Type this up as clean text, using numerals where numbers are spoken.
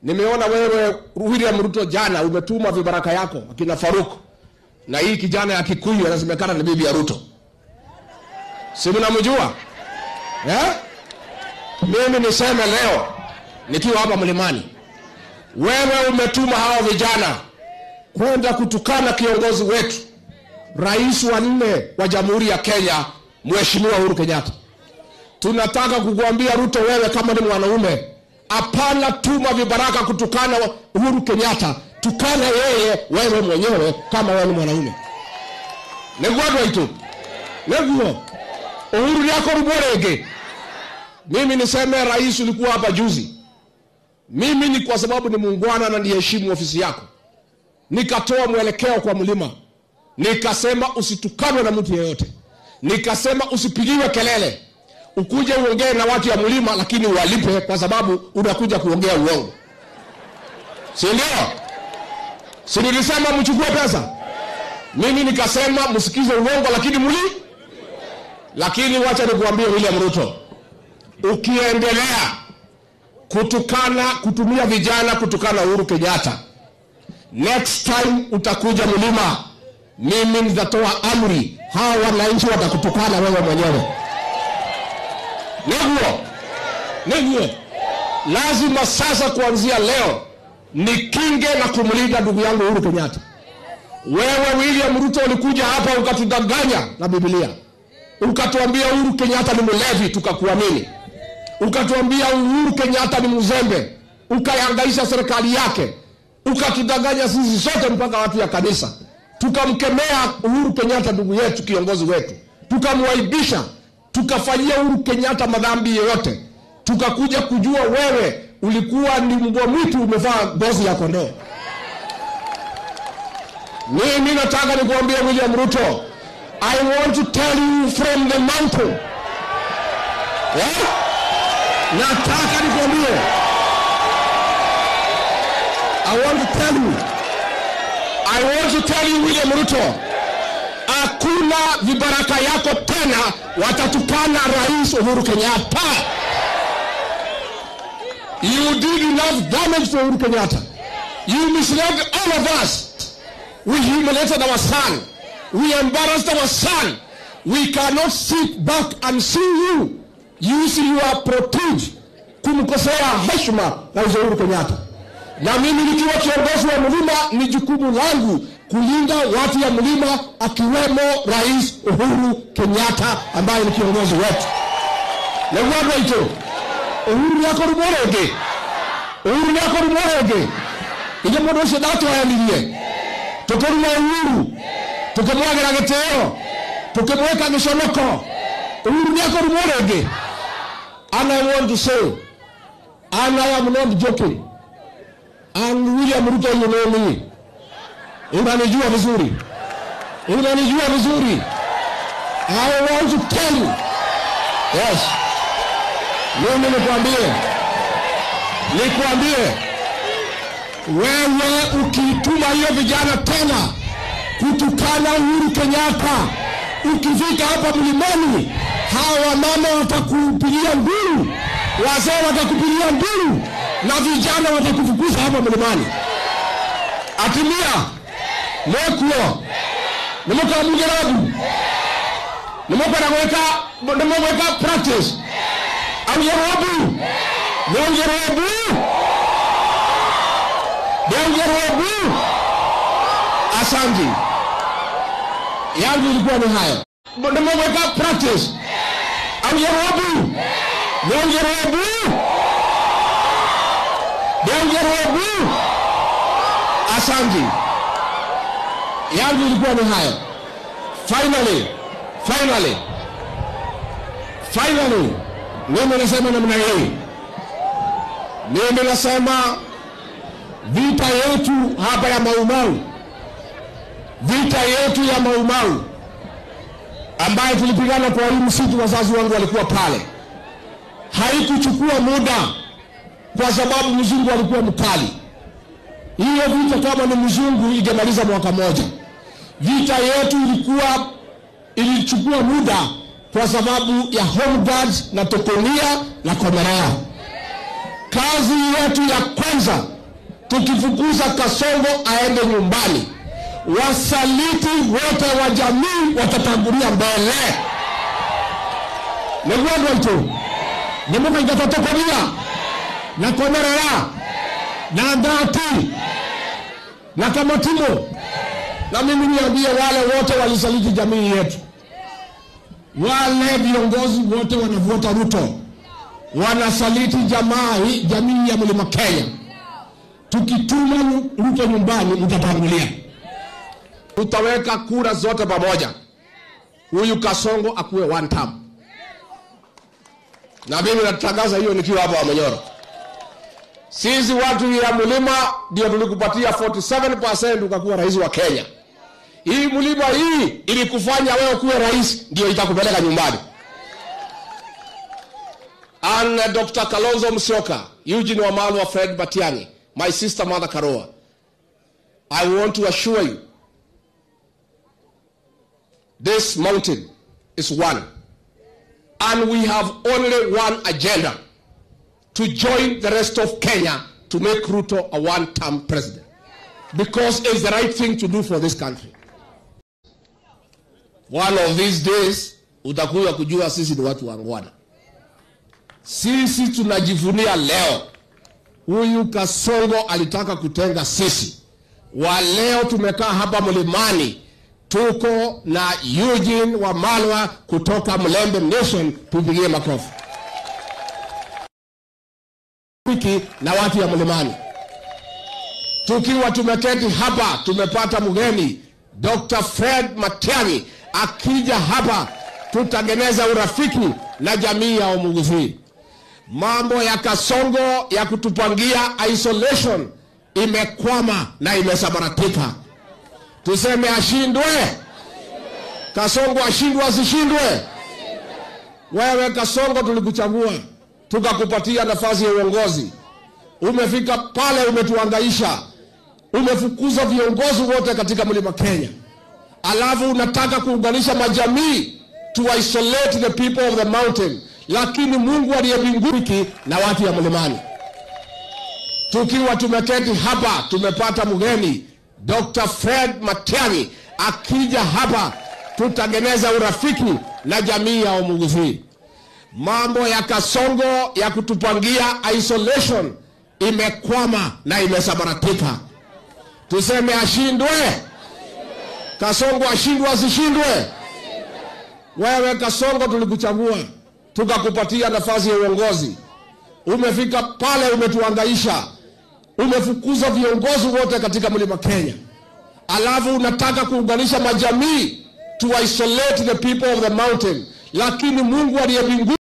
Nimeona wewe William Ruto jana umetuma vibaraka yako akina Faruk na hii kijana ya Kikuyu anasemekana ni bibi ya Ruto. Si mnamjua? Mimi niseme leo nikiwa hapa Mlimani, wewe umetuma hao vijana kwenda kutukana kiongozi wetu, rais wa 4 wa Jamhuri ya Kenya, Mheshimiwa Uhuru Kenyatta. Tunataka kukuambia Ruto, wewe kama ni mwanaume, hapana tuma vibaraka kutukana Uhuru Kenyatta, tukana yeye wewe mwenyewe kama wewe ni mwanaume. Negwado itu. Negwo. Uhuru yako ruborege. Mimi niseme rais ulikuwa hapa juzi. Mimi ni kwa sababu ni muungwana na niheshimu ofisi yako, nikatoa mwelekeo kwa Mlima. Nikasema usitukanwe na mtu yeyote. Nikasema usipigiwe kelele. Ukuje uongee na watu ya Mlima lakini walipe kwa sababu unakuja kuongea uongo. Si ndio? Si nilisema mchukue pesa? Mimi nikasema msikize uongo lakini lakini wacha nikuambie William Ruto, ukiendelea kutumia vijana kutukana Uhuru Kenyatta, next time utakuja Mlima, mimi nitatoa amri, hawa wananchi watakutukana wewe mwenyewe. Negwo. Lazima sasa kuanzia leo nikinge na kumlinda ndugu yangu Uhuru Kenyatta. Wewe William Ruto ulikuja hapa ukatudanganya na Biblia. Ukatuambia Uhuru Kenyatta ni mlevi, tukakuamini. Ukatuambia Uhuru Kenyatta ni mzembe, ukayangaisha serikali yake. Ukatudanganya sisi sote mpaka watu ya kanisa. Tukamkemea Uhuru Kenyatta ndugu yetu, kiongozi wetu. Tukamwaibisha, tukafanyia Uhuru Kenyatta madhambi yote. Tukakuja kujua wewe ulikuwa ni mbwa mwitu umevaa ngozi ya kondoo. Mimi nataka nikuambie William Ruto, I want to tell you from the mountain. Nataka nikuambie, I want to tell you William Ruto, hakuna vibaraka yako tena watatukana Rais Uhuru Kenyatta. You did enough damage to Uhuru Kenyatta. You misled all of us. We humiliated our son. We embarrassed our son. We cannot sit back and see you use your prestige kumkosea heshima Rais Uhuru Kenyatta. Na mimi nikiwa kiongozi wa Mlima, ni jukumu langu kulinda watu ya Mlima, akiwemo Rais Uhuru Kenyatta ambaye ni kiongozi wetu. Na watu wetu, Uhuru yako ruborege. Uhuru yako ruborege. Ile mmoja shedatu hayalilie. Tukoruma Uhuru. Tukemwagira giteo. Tukemweka gishonoko. Uhuru yako ruborege. And I want to say, and I am not joking. And William Ruto, you know me. Unanijua vizuri. I want to tell you. Yes. Mimi nikwambie. Wewe ukituma hiyo vijana tena kutukana Uhuru Kenyatta, ukifika hapa Mlimani, hawa mama watakupigia nduru, wazee watakupigia nduru, na vijana watakufukuza hapa Mlimani. Atimia mwekuo nimuka mugerabu nimuka namweka practice au yerobu asanti yangu ilikuwa ni hayo. Namweka practice au yerobu asanti yangu ilikuwa ni hayo. Finally mimi nasema namna hii. Mimi nasema vita yetu hapa ya Mau Mau ambayo tulipigana kwa hii msitu, wazazi wangu walikuwa pale, haikuchukua muda kwa sababu mzungu alikuwa mkali. Hiyo vita kama ni mzungu ingemaliza mwaka moja. Vita yetu ilichukua muda kwa sababu ya Home Guards na Tokonia na Komerea. Kazi yetu ya kwanza, tukifukuza Kasongo aende nyumbani, wasaliti wote wa jamii watatangulia mbele. Negwado ito. Nemuka ingatotokonia. Na komerera. Na ndati. Na kamatimo. Na mimi niambie wale wote walisaliti jamii yetu. Wale viongozi wote wanavuta Ruto. Wanasaliti jamii ya Mlima Kenya. Tukituma Ruto nyumbani mtatangulia. Tutaweka kura zote pamoja. Huyu Kasongo akuwe one term. Na mimi natangaza hiyo nikiwa hapa Manyoro. Sisi watu ya Mlima ndio tulikupatia 47% ukakuwa rais wa Kenya. Hii Mlima hii ilikufanya wewe kuwe rais ndio itakupeleka nyumbani. And Dr. Kalonzo Musyoka, Eugene Wamalwa, Fred Matiang'i, my sister Mother Karua, I want to assure you, this mountain is one. And we have only one agenda, to join the rest of Kenya to make Ruto a one-term president. Because it's the right thing to do for this country. One of these days, utakuja kujua sisi ni watu wangwana. Sisi tunajivunia leo. Huyu Kasongo alitaka kutenga sisi. Wa leo tumekaa hapa Mlimani. Tuko na Eugene Wamalwa kutoka Mlembe Nation, tupigie makofi. Na watu ya Mlimani. Tukiwa tumeketi hapa, tumepata mgeni Dr. Fred Matiang'i. Akija hapa, tutatengeneza urafiki na jamii ya Omuguzi. Mambo ya Kasongo ya kutupangia isolation imekwama na imesabaratika. Tuseme ashindwe. Kasongo ashindwe asishindwe. Wewe Kasongo tulikuchagua, tukakupatia nafasi ya uongozi. Umefika pale umetuhangaisha. Umefukuza viongozi wote katika Mlima Kenya. Alafu unataka kuunganisha majamii to isolate the people of the mountain. Lakini Mungu aliye mbinguni na watu ya Mlimani. Tukiwa tumeketi hapa, tumepata mgeni Dr. Fred Matiang'i. Akija hapa, tutatengeneza urafiki na jamii ya Omuguzi. Mambo ya Kasongo ya kutupangia isolation imekwama na imesabaratika. Tuseme ashindwe. Kasongo ashindwe asishindwe. Wewe Kasongo tulikuchagua, tukakupatia nafasi ya uongozi. Umefika pale umetuhangaisha. Umefukuza viongozi wote katika Mlima Kenya. Alafu unataka kuunganisha majamii to isolate the people of the mountain. Lakini Mungu aliye mbinguni